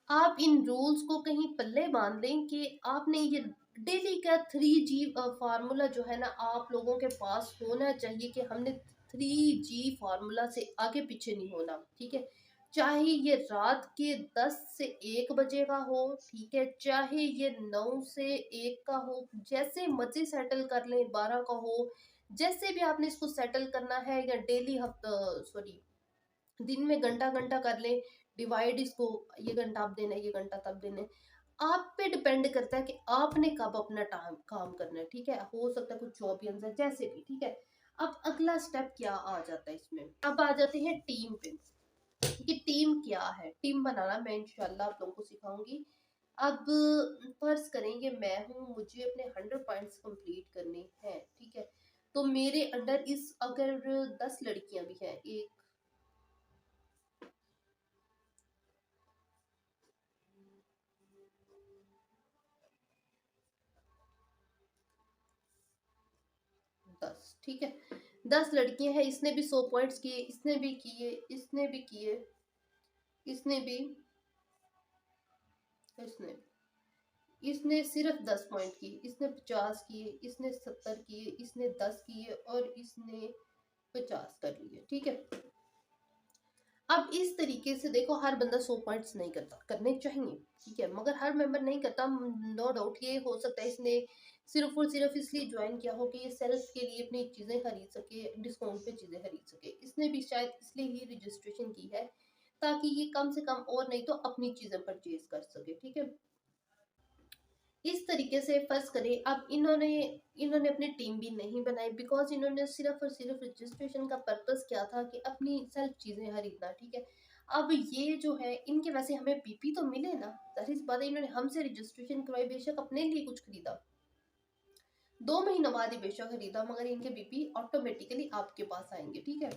आप इन रूल्स को कहीं पल्ले बांध लें कि आपने ये डेली का 3G फार्मूला जो है ना आप लोगों के पास होना चाहिए कि हमने 3G फार्मूला से आगे पीछे नहीं होना, ठीक है। चाहे ये रात के 10 से 1 बजे का हो, ठीक है, चाहे ये 9 से 1 का हो, जैसे मर्जी सेटल कर लें, 12 का हो, जैसे भी आपने इसको सेटल करना है, या डेली हफ्ता सॉरी दिन में घंटा घंटा कर ले डिवाइड इसको, ये घंटा आप देना है, ये घंटा तब देना है। आप पे डिपेंड करता है कि आपने कब अपना टाइम काम करना है, ठीक है। हो सकता है कुछ जॉबियंस है, जैसे भी, ठीक है। अब अगला स्टेप क्या आ जाता है इसमें, अब आ जाते हैं टीम पे कि टीम क्या है। टीम बनाना मैं इंशाल्लाह आप लोगों को सिखाऊंगी। अब फर्ज करेंगे मैं हूँ, मुझे अपने 100 पॉइंट्स कंप्लीट करने हैं, ठीक है। तो मेरे अंडर इस अगर 10 लड़कियां भी हैं, एक 10, ठीक है, 10 लड़कियां हैं, इसने भी 100 पॉइंट्स किए, इसने भी किए, इसने भी किए, इसने भी, इसने इसने सिर्फ 10 पॉइंट किए, इसने 50 किए, इसने 70 किए, इसने 10 किए, और इसने 50 कर लिए, ठीक है। अब इस तरीके से देखो, हर बंदा 100 पॉइंट्स नहीं करता, करने चाहिए, ठीक है, मगर हर मेंबर नहीं करता। नो डाउट ये हो सकता है इसने सिर्फ और सिर्फ इसलिए ज्वाइन किया हो कि ये सेल्फ के लिए अपनी चीजें खरीद सके, डिस्काउंट पे चीजें खरीद सके। इसने भी शायद इसलिए ही रजिस्ट्रेशन की है ताकि ये कम से कम और नहीं तो अपनी चीजें परचेज कर सके, ठीक है। इस तरीके से फर्ज करें, अब इन्होंने इन्होंने अपनी टीम भी नहीं बनाई, बिकॉज इन्होंने सिर्फ और सिर्फ रजिस्ट्रेशन का पर्पस क्या था कि अपनी सेल्फ चीजें खरीदना, ठीक है। अब ये जो है इनके वैसे हमें पीपी तो मिले ना, जाहिर सी बात है इन्होंने हमसे रजिस्ट्रेशन करवाई, बेशक अपने लिए कुछ खरीदा, 2 महीनों बाद ही बेशक खरीदा, मगर इनके बीपी ऑटोमेटिकली आपके पास आएंगे, ठीक है।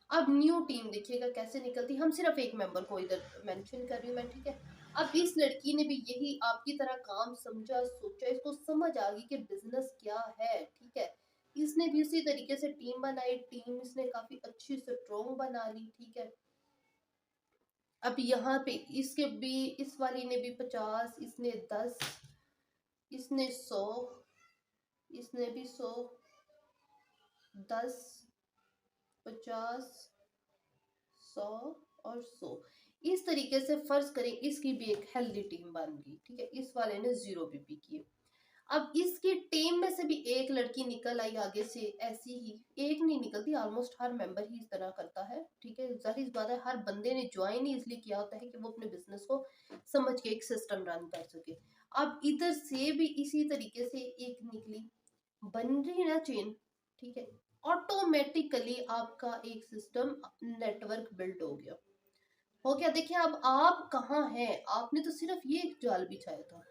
अब न्यू टीम देखिएगा कैसे निकलती, हम सिर्फ एक मेंबर को इधर मेंशन कर रही हूँ मैं, ठीक है। अब इस लड़की ने भी यही आपकी तरह काम समझा, सोचा, इसको समझ आ गई कि बिजनेस क्या है, ठीक है। इसने भी उसी तरीके से टीम बनाई, टीम इसने काफी अच्छी स्ट्रॉन्ग बना ली, ठीक है। अब यहाँ पे इसके भी, इस वाली ने भी 50, इसने 10, इसने 100, इसने भी 100, 10, 50, 100 और 100, इस तरीके से फर्ज करें इसकी भी एक हेल्दी टीम बन गई, ठीक है। इस वाले ने 0 बीपी किए। अब इसकी टीम में से भी एक लड़की निकल आई आगे से, ऐसी ही एक नहीं निकलती, ऑलमोस्ट हर मेंबर ही इस तरह करता है, ठीक है। जाहिर बात है हर बंदे ने ज्वाइन ही इसलिए किया होता है कि वो अपने बिजनेस को समझ के एक सिस्टम रन कर सके। अब इधर से भी इसी तरीके से एक निकली, बन रही ना चेन, ठीक है। ऑटोमेटिकली आपका एक सिस्टम नेटवर्क बिल्ड हो गया। देखिए अब आप कहाँ हैं, आपने तो सिर्फ ये एक जाल बिछाया था,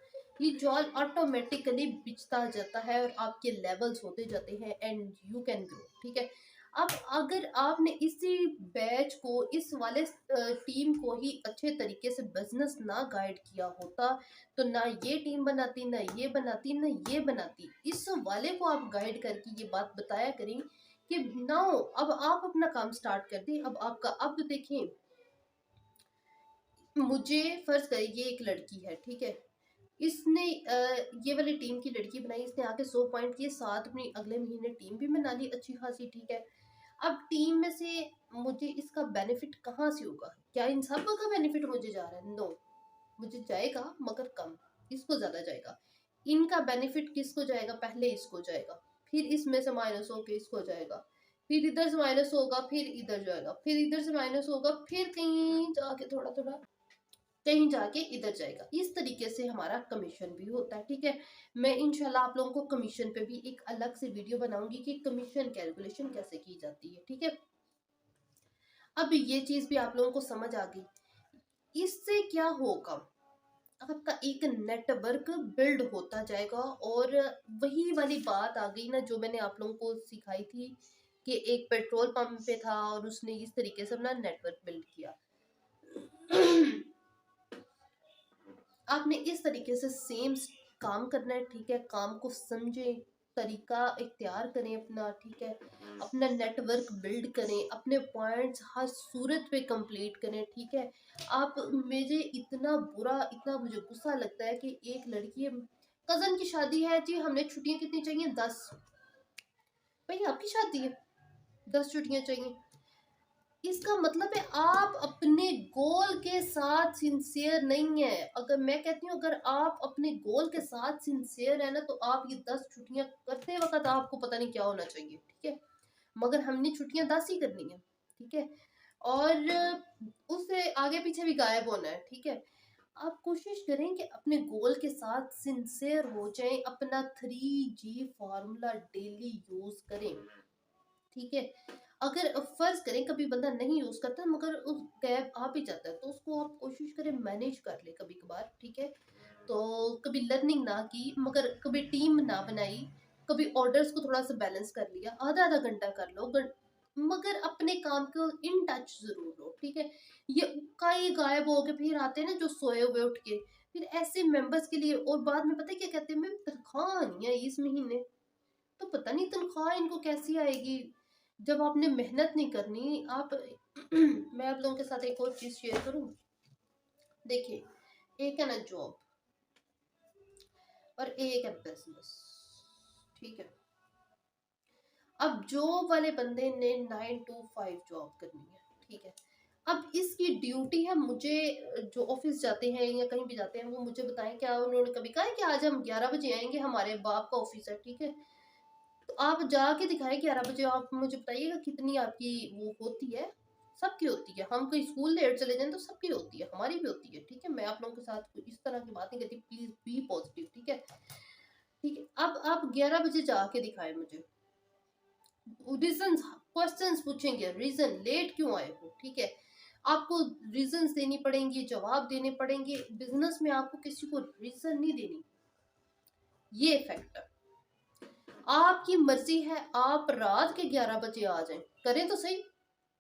ये जाल ऑटोमेटिकली बिछता जाता है और आपके लेवल्स होते जाते हैं एंड यू कैन ग्रो, ठीक है। अब अगर आपने इसी बैच को, इस वाले टीम को ही अच्छे तरीके से बिजनेस ना गाइड किया होता, तो ना ये टीम बनाती, ना ये बनाती, ना ये बनाती। इस वाले को आप गाइड करके ये बात बताया करें कि नाउ अब आप अपना काम स्टार्ट कर दें। अब आपका, अब देखें, मुझे फर्ज करिए ये एक लड़की है, ठीक है। इसने ये वाली टीम की लड़की बनाई, इसने आके 100 पॉइंट किए, साथ में अगले महीने टीम भी बना ली अच्छी खासी, ठीक है। अब टीम में से मुझे इसका बेनिफिट कहाँ से होगा, क्या इन सब का बेनिफिट मुझे जा रहा है? नो, मुझे जाएगा मगर कम, इसको ज्यादा जाएगा। इनका बेनिफिट किसको जाएगा? पहले इसको जाएगा, फिर इसमें से माइनस होके इसको जाएगा, फिर इधर से माइनस होगा, फिर इधर जाएगा, फिर इधर से माइनस होगा, फिर कहीं जाके थोड़ा थोड़ा कहीं जाके इधर जाएगा। इस तरीके से हमारा कमीशन भी होता है, ठीक है। मैं इंशाल्लाह आप लोगों को कमीशन पे भी एक अलग से वीडियो बनाऊंगी कि कमीशन कैलकुलेशन कैसे की जाती है, ठीक है। अब ये चीज भी आप लोगों को समझ आ गई। इससे क्या होगा, आपका एक नेटवर्क बिल्ड होता जाएगा। और वही वाली बात आ गई ना जो मैंने आप लोगों को सिखाई थी कि एक पेट्रोल पंप पे था और उसने इस तरीके से अपना नेटवर्क बिल्ड किया। आपने इस तरीके से सेम काम करना है, ठीक है। काम को समझे, तरीका इख्तियार करें अपना, ठीक है। अपना नेटवर्क बिल्ड करें, अपने पॉइंट्स हर सूरत पे कंप्लीट करें, ठीक है। आप मुझे इतना बुरा, इतना मुझे गुस्सा लगता है कि एक लड़की, कजन की शादी है जी, हमने छुट्टियां कितनी चाहिए, 10। भाई आपकी शादी है, 10 छुट्टियां चाहिए। इसका मतलब है आप अपने गोल के साथ सिंसियर नहीं है। अगर मैं कहती हूँ अगर आप अपने गोल के साथ सिंसियर है ना, तो आप ये 10 छुट्टियां करते वक्त आपको पता नहीं क्या होना चाहिए, ठीक है। मगर हमने छुट्टियां 10 ही करनी है, ठीक है। और उससे आगे पीछे भी गायब होना है, ठीक है। आप कोशिश करें कि अपने गोल के साथ सिंसियर हो जाएं, अपना 3G फॉर्मूला डेली यूज करें, ठीक है। अगर फर्ज करें कभी बंदा नहीं यूज करता मगर उस गैप आ भी जाता है, तो उसको आप कोशिश करें मैनेज कर ले कभी कभार, ठीक है। तो कभी लर्निंग ना की, मगर कभी टीम ना बनाई, कभी ऑर्डर्स को थोड़ा सा बैलेंस कर लिया, आधा आधा घंटा कर लो, मगर अपने काम को इन टच जरूर रहो, ठीक है। ये कई गायब हो के फिर आते हैं ना जो सोए हुए उठ के, फिर ऐसे मेंबर्स के लिए, और बाद में पता है क्या कहते हैं, मैम तनख्वाह नहीं है इस महीने। तो पता नहीं तनख्वाह इनको कैसी आएगी जब आपने मेहनत नहीं करनी। आप मैं आप लोगों के साथ एक और चीज शेयर करूं। देखिए, एक है ना जॉब और एक है बिजनेस, ठीक है। अब जॉब वाले बंदे ने 9 to 5 जॉब करनी है, ठीक है। अब इसकी ड्यूटी है, मुझे जो ऑफिस जाते हैं या कहीं भी जाते हैं वो मुझे बताएं, क्या उन्होंने कभी कहा है कि आज हम 11 बजे आएंगे, हमारे बाप का ऑफिस है, ठीक है। तो आप जाके दिखाएं 11 बजे, आप मुझे बताइएगा कितनी आपकी वो होती है। सबकी होती है, हम कोई स्कूल लेट चले जाएं तो सबकी होती है, हमारी भी होती है, ठीक है। मैं आप लोगों के साथ इस तरह की बात नहीं करती, प्लीज बी पॉजिटिव, ठीक है। ठीक है, अब आप 11 बजे जाके दिखाएं मुझे, रीजन क्वेश्चंस पूछेंगे, रीजन लेट क्यों आए हो, ठीक है। आपको रीजंस देनी पड़ेंगी, जवाब देने पड़ेंगे। बिजनेस में आपको किसी को रीजन नहीं देनी, ये फैक्ट है। आपकी मर्जी है, आप रात के 11 बजे आ जाएं, करें तो सही,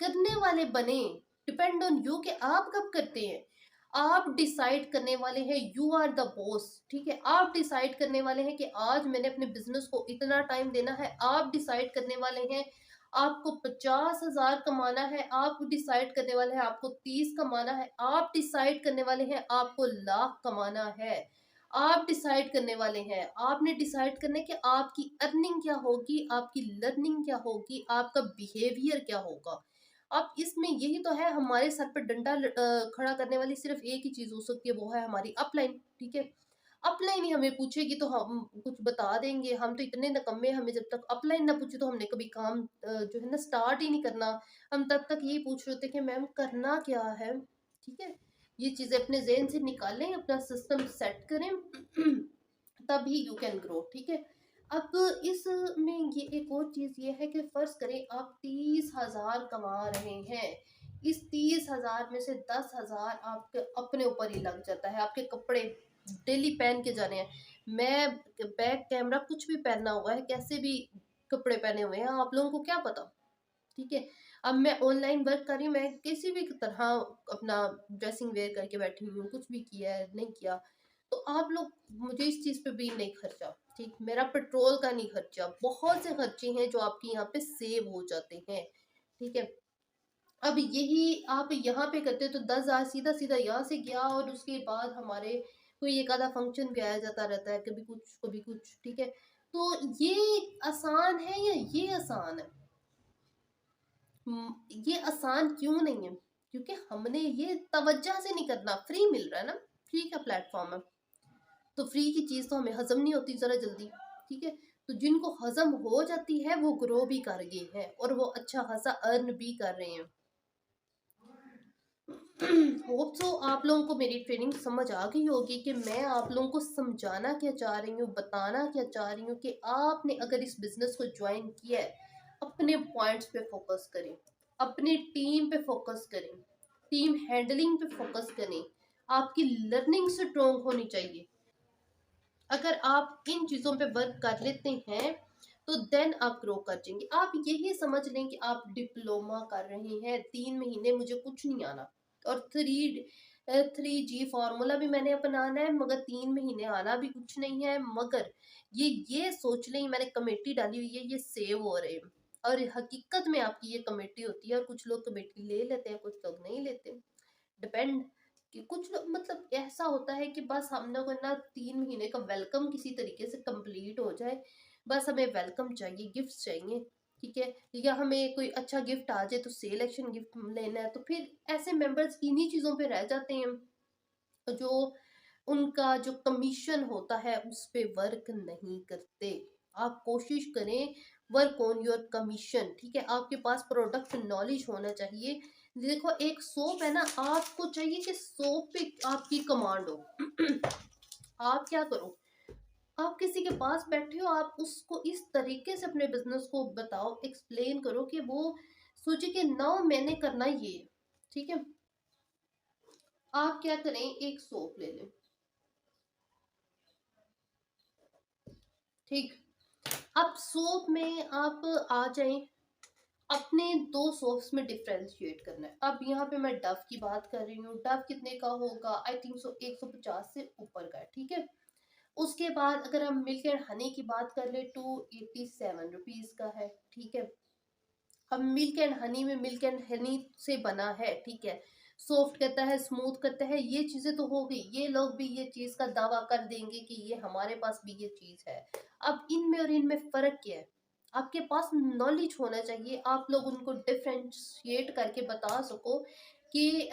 करने वाले बने। डिपेंड ऑन यू कि आप कब करते हैं। आप डिसाइड करने वाले हैं, यू आर द बॉस, ठीक है। आप डिसाइड करने वाले हैं कि आज मैंने अपने बिजनेस को इतना टाइम देना है। आप डिसाइड करने वाले हैं आपको 50,000 कमाना है। आप डिसाइड करने वाले हैं आपको 30 कमाना है। आप डिसाइड करने वाले हैं आपको लाख कमाना है। आप डिसाइड करने वाले हैं, आपने डिसाइड करने कि आपकी अर्निंग क्या होगी, आपकी लर्निंग क्या होगी, आपका बिहेवियर क्या होगा। अब इसमें यही तो है, हमारे सर पर डंडा खड़ा करने वाली सिर्फ एक ही चीज हो सकती है, वो है हमारी अपलाइन, ठीक है। अपलाइन ही हमें पूछेगी तो हम कुछ बता देंगे। हम तो इतने नकम्मे, हमें जब तक अपलाइन ना पूछे तो हमने कभी काम जो है ना स्टार्ट ही नहीं करना। हम तब तक यही पूछ रहे थे कि मैम करना क्या है, ठीक है। ये चीजें अपने जेहन से निकालें, अपना सिस्टम सेट करें, तभी यू कैन ग्रो, ठीक है। अब इसमें ये एक और चीज ये है कि फर्ज करें आप 30,000 कमा रहे हैं। इस 30,000 में से 10,000 आपके अपने ऊपर ही लग जाता है, आपके कपड़े डेली पहन के जाने हैं। मैं बैक कैमरा कुछ भी पहनना हुआ है, कैसे भी कपड़े पहने हुए हैं, आप लोगों को क्या पता, ठीक है। अब मैं ऑनलाइन वर्क कर रही हूँ, मैं किसी भी तरह अपना ड्रेसिंग वेयर करके बैठी हुई हूँ, कुछ भी किया है नहीं किया, तो आप लोग मुझे इस चीज पे भी नहीं खर्चा, ठीक। मेरा पेट्रोल का नहीं खर्चा, बहुत से खर्चे हैं जो आपके यहाँ पे सेव हो जाते हैं, ठीक है। अब यही आप यहाँ पे करते तो 10,000 सीधा सीधा यहाँ से गया, और उसके बाद हमारे कोई एक आधा फंक्शन भी आया जाता रहता है, कभी कुछ कभी कुछ, ठीक है। तो ये आसान है या ये आसान है? ये आसान क्यों नहीं है? क्योंकि हमने ये तवज्जो से नहीं करना। फ्री मिल रहा है ना, फ्री का प्लेटफॉर्म है, तो फ्री की चीज तो हमें हजम नहीं होती जरा जल्दी, ठीक है। तो जिनको हजम हो जाती है वो ग्रो भी कर गए हैं और वो अच्छा खासा अर्न भी कर रहे हैं। होप सो आप लोगों को मेरी ट्रेनिंग समझ आ गई होगी कि मैं आप लोगों को समझाना क्या चाह रही हूँ, बताना क्या चाह रही हूँ कि आपने अगर इस बिजनेस को ज्वाइन किया है, अपने पॉइंट्स पे फोकस करें, अपनी टीम पे फोकस करें, टीम हैंडलिंग पे फोकस करें, आपकी लर्निंग स्ट्रोंग होनी चाहिए। अगर आप इन चीज़ों पे वर्क कर लेते हैं तो देन आप ग्रो कर जाएंगे। आप यही समझ लें कि आप डिप्लोमा कर रहे हैं, 3 महीने मुझे कुछ नहीं आना और 3G फार्मूला भी मैंने अपनाना है, मगर 3 महीने आना भी कुछ नहीं है। मगर ये सोच लें मैंने कमेटी डाली हुई है, ये सेव हो रहे हैं और हकीकत में आपकी ये कमेटी होती है। और कुछ लोग कमेटी ले लेते हैं, कुछ लोग नहीं लेते, डिपेंड। कि कुछ लोग मतलब ऐसा होता है कि बस हम लोग ना 3 महीने का वेलकम किसी तरीके से कंप्लीट हो जाए, बस हमें वेलकम चाहिए, गिफ्ट चाहिए, ठीक है, या हमें कोई अच्छा गिफ्ट आ जाए तो सेल एक्शन गिफ्ट लेना है, तो फिर ऐसे मेंबर्स इन्हीं चीज़ों पे रह जाते हैं, जो उनका जो कमीशन होता है उस पे वर्क नहीं करते। आप कोशिश करें वर्क ऑन योर कमीशन, ठीक है, आपके पास प्रोडक्ट नॉलेज होना चाहिए। देखो एक सोप है ना, आपको चाहिए कि सोप पे आपकी कमांड हो। आप क्या करो, आप किसी के पास बैठे हो, आप उसको इस तरीके से अपने बिजनेस को बताओ, एक्सप्लेन करो कि वो सोचे कि ना मैंने करना ये है, ठीक है। आप क्या करें, एक सोप ले लें, ठीक। अब सोप में आप आ जाएं, अपने दो सोप्स में डिफ्रेंशिएट करना है। अब यहाँ पे मैं डव की बात कर रही हूँ, डव कितने का होगा, आई थिंक सो 150 से ऊपर का है, ठीक है। उसके बाद अगर हम मिल्क एंड हनी की बात कर ले, 287 रुपीज का है, ठीक है। अब मिल्क एंड हनी में मिल्क एंड हनी से बना है, ठीक है, सॉफ्ट करता है, स्मूथ करता है, ये चीजें तो हो गई। ये लोग भी ये चीज का दावा कर देंगे कि ये हमारे पास भी ये चीज है। अब इनमें और इनमें फर्क क्या है, आपके पास नॉलेज होना चाहिए, आप लोग उनको डिफ्रेंशिएट करके बता सको कि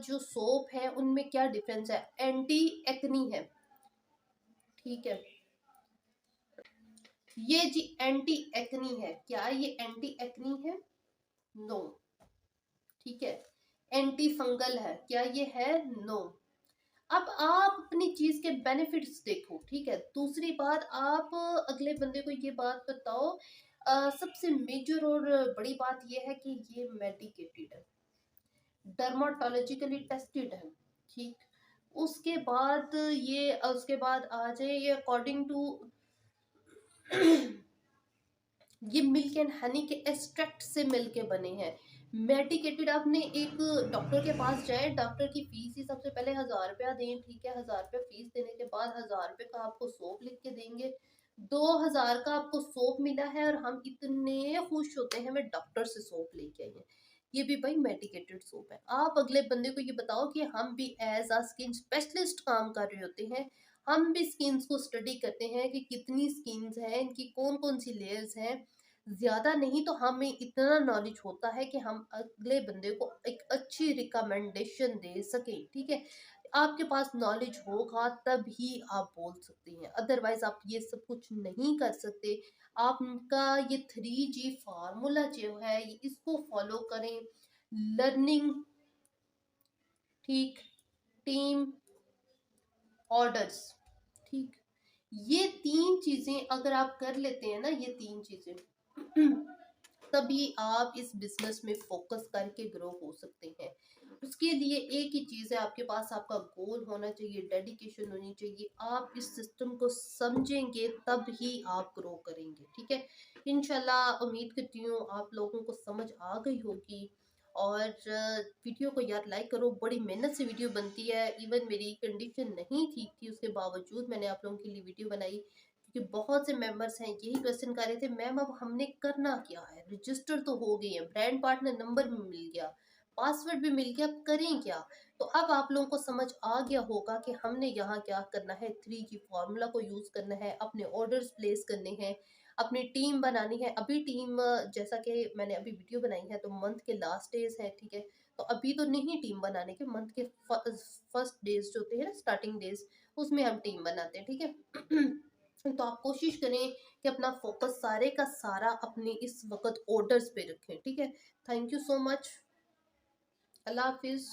जो सोप है उनमें क्या डिफरेंस है। एंटी एक्नी है, ठीक है, ये जी एंटी एक्नी है, क्या ये एंटी एक्नी है? नो, ठीक है। एंटी फंगल है, क्या ये है? नो। अब आप अपनी चीज के बेनिफिट्स देखो, ठीक है। दूसरी बात, आप अगले बंदे को ये बात बताओ, सबसे मेजर और बड़ी बात ये है कि ये मेडिकेटेड है, डर्माटोलॉजिकली टेस्टेड है, ठीक। उसके बाद आ जाए ये अकॉर्डिंग टू ये मिल्क एंड हनी के एक्सट्रैक्ट से मिलके बने हैं, मेडिकेटेड। आपने एक डॉक्टर के पास जाए, डॉक्टर की फीस ही सबसे पहले 1000 रुपया दें, ठीक है, 1000 रुपया फीस देने के बाद 1000 रुपये का आपको सोप लिख के देंगे, 2000 का आपको सोप मिला है और हम इतने खुश होते हैं हमें डॉक्टर से सोप लेके आए हैं। ये भी भाई मेडिकेटेड सोप है। आप अगले बंदे को ये बताओ कि हम भी एज अ स्किन स्पेशलिस्ट काम कर रहे होते हैं, हम भी स्किन्स को स्टडी करते हैं कि कितनी स्किन्स हैं, इनकी कौन कौन सी लेयर्स हैं। ज्यादा नहीं तो हमें इतना नॉलेज होता है कि हम अगले बंदे को एक अच्छी रिकमेंडेशन दे सके, ठीक है। आपके पास नॉलेज होगा तभी आप बोल सकते हैं, अदरवाइज आप ये सब कुछ नहीं कर सकते। आपका ये 3G फार्मूला जो है इसको फॉलो करें, लर्निंग, ठीक, टीम, ऑर्डर्स, ठीक, ये 3 चीजें अगर आप कर लेते हैं ना, ये 3 चीजें तभी आप इस बिजनेस में फोकस करके ग्रो हो सकते हैं। उसके लिए एक ही चीज है, आपके पास आपका गोल होना चाहिए, डेडिकेशन होनी चाहिए, आप इस सिस्टम को समझेंगे तब ही आप ग्रो करेंगे, ठीक है। इंशाल्लाह उम्मीद करती हूँ आप लोगों को समझ आ गई होगी। और वीडियो को यार लाइक करो, बड़ी मेहनत से वीडियो बनती है, इवन मेरी कंडीशन नहीं ठीक थी उसके बावजूद मैंने आप लोगों के लिए वीडियो बनाई, क्योंकि बहुत से मेंबर्स हैं यही क्वेश्चन कर रहे थे, मैम अब हमने करना क्या है, रजिस्टर तो हो गए हैं, ब्रांड पार्टनर नंबर भी मिल गया, पासवर्ड भी मिल गया, करें क्या। तो अब आप लोगों को समझ आ गया होगा कि हमने यहाँ क्या करना है, 3G फार्मूला को यूज करना है, अपने ऑर्डर्स प्लेस करने हैं, अपनी टीम बनानी है। अभी टीम जैसा कि मैंने अभी वीडियो बनाई है तो मंथ के लास्ट डेज है, ठीक है, तो अभी तो नहीं टीम बनाने के, मंथ के फर्स्ट डेज जो होते हैं ना, स्टार्टिंग डेज, उसमें हम टीम बनाते हैं, ठीक है। तो आप कोशिश करें कि अपना फोकस सारे का सारा अपने इस वक्त ऑर्डर्स पे रखें, ठीक है। Thank you so much. Allah हाफिज़।